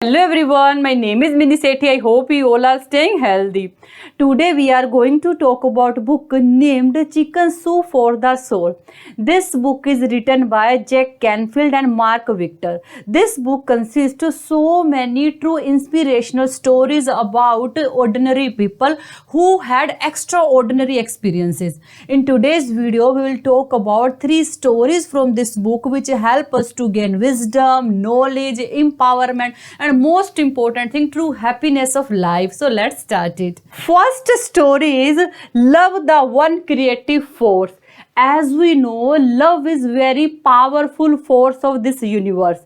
Hello everyone, my name is Mini Sethi. I hope you all are staying healthy. Today we are going to talk about a book named Chicken Soup for the Soul. This book is written by Jack Canfield and Mark Victor. This book consists of so many true inspirational stories about ordinary people who had extraordinary experiences. In today's video, we will talk about 3 stories from this book which help us to gain wisdom, knowledge, empowerment, and most important thing, true happiness of life. So let's start it. First story is Love, the One Creative Force. As we know, love is very powerful force of this universe.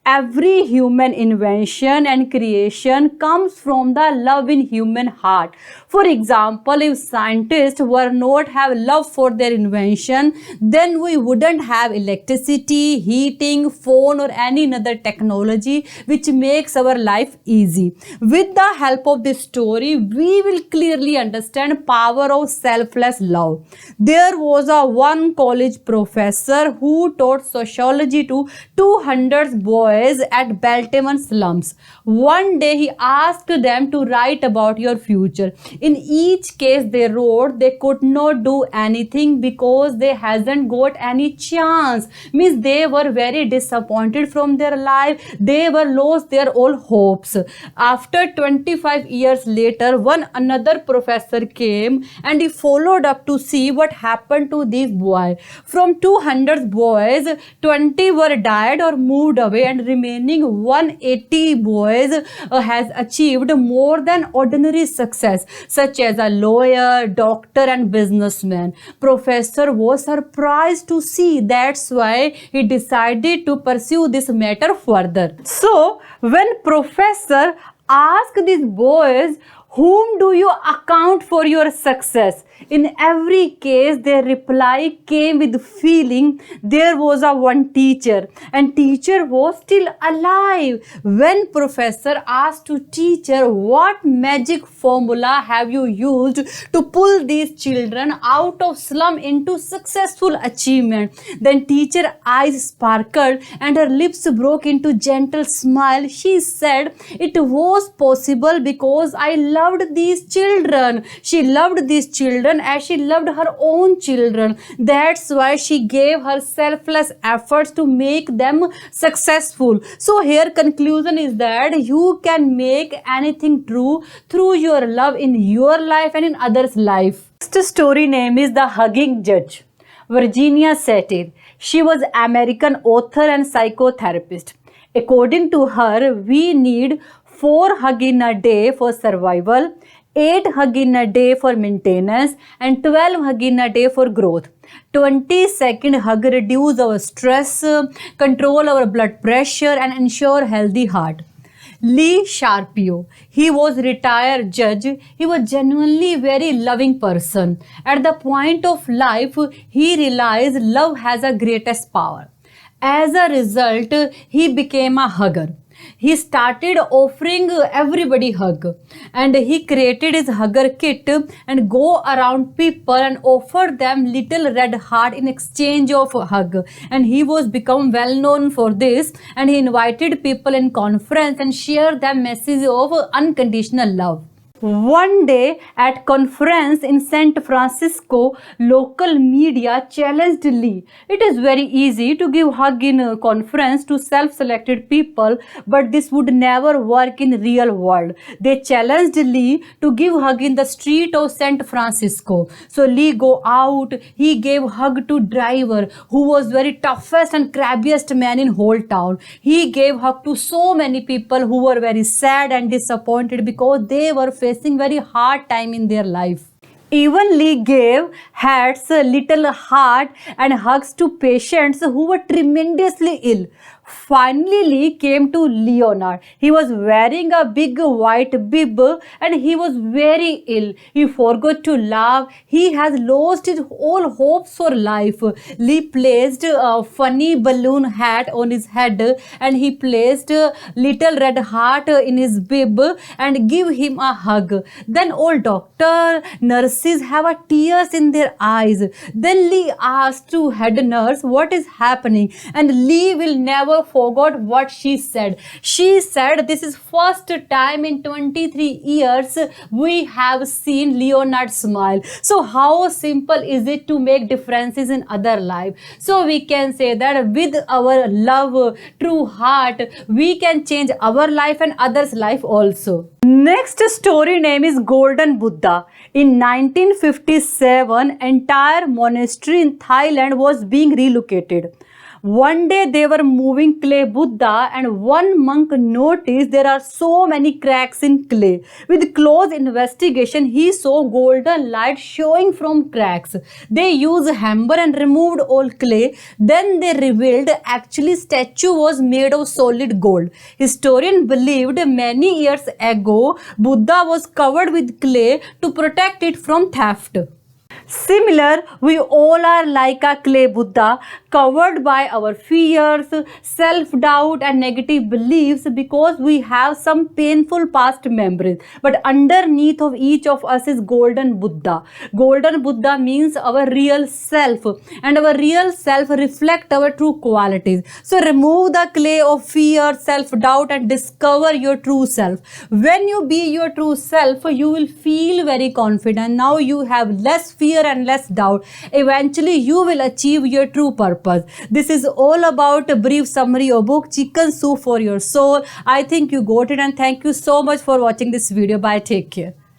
Every human invention and creation comes from the love in human heart. For example, if scientists were not have love for their invention, then we wouldn't have electricity, heating, phone or any other technology which makes our life easy. With the help of this story, we will clearly understand power of selfless love. There was one college professor who taught sociology to 200 boys at Baltimore slums. One day he asked them to write about your future. In each case they wrote they could not do anything because they hasn't got any chance. Means they were very disappointed from their life. They were lost their all hopes. After 25 years later, another professor came and he followed up to see what happened to these boys. From 200 boys, 20 were died or moved away, and remaining 180 boys has achieved more than ordinary success, such as a lawyer, doctor and businessman. Professor was surprised to see. That's why he decided to pursue this matter further. So when professor asked these boys, whom do you account for your success? In every case, their reply came with feeling. There was one teacher, and teacher was still alive. When professor asked to teacher, what magic formula have you used to pull these children out of slum into successful achievement? Then teacher eyes sparkled and her lips broke into gentle smile. She said, it was possible because I loved these children. She loved these children as she loved her own children. That's why she gave her selfless efforts to make them successful. So here conclusion is that you can make anything true through your love in your life and in others' life. Next story name is The Hugging Judge. Virginia Satir. She was American author and psychotherapist. According to her, we need 4 hugs in a day for survival, 8 hugs in a day for maintenance, and 12 hugs in a day for growth. 20-second hug reduce our stress, control our blood pressure, and ensure healthy heart. Lee Sharpio. He was retired judge. He was genuinely very loving person. At the point of life, he realized love has a greatest power. As a result, he became a hugger. He started offering everybody hug, and he created his hugger kit and go around people and offer them little red heart in exchange of a hug. And he was become well known for this, and he invited people in conference and shared them message of unconditional love. One day at conference in San Francisco, local media challenged Lee. It is very easy to give hug in a conference to self-selected people, but this would never work in real world. They challenged Lee to give hug in the street of San Francisco. So Lee go out, he gave hug to driver who was very toughest and crabbiest man in whole town. He gave hug to so many people who were very sad and disappointed because they were facing very hard time in their life. Even Lee gave hats, little heart and hugs to patients who were tremendously ill. Finally, Lee came to Leonard. He was wearing a big white bib and he was very ill. He forgot to laugh. He has lost his all hopes for life. Lee placed a funny balloon hat on his head and he placed a little red heart in his bib and give him a hug. Then all doctor, nurses have a tears in their eyes. Then Lee asked to head nurse what is happening, and Lee will never never forgot what she said. She said, this is first time in 23 years we have seen Leonard smile. So how simple is it to make differences in other life? So we can say that with our love, true heart, we can change our life and others' life also. Next story name is Golden Buddha. In 1957, entire monastery in Thailand was being relocated. One day they were moving clay Buddha and one monk noticed there are so many cracks in clay. With close investigation, he saw golden light showing from cracks. They used hammer and removed all clay. Then they revealed actually statue was made of solid gold. Historian believed many years ago Buddha was covered with clay to protect it from theft. Similar, we all are like a clay Buddha, covered by our fears, self-doubt and negative beliefs because we have some painful past memories. But underneath of each of us is Golden Buddha. Golden Buddha means our real self, and our real self reflect our true qualities. So remove the clay of fear, self-doubt and discover your true self. When you be your true self, you will feel very confident. Now you have less fear and less doubt. Eventually you will achieve your true purpose. This is all about a brief summary of book Chicken Soup for Your Soul. I think you got it, and thank you so much for watching this video. Bye, take care.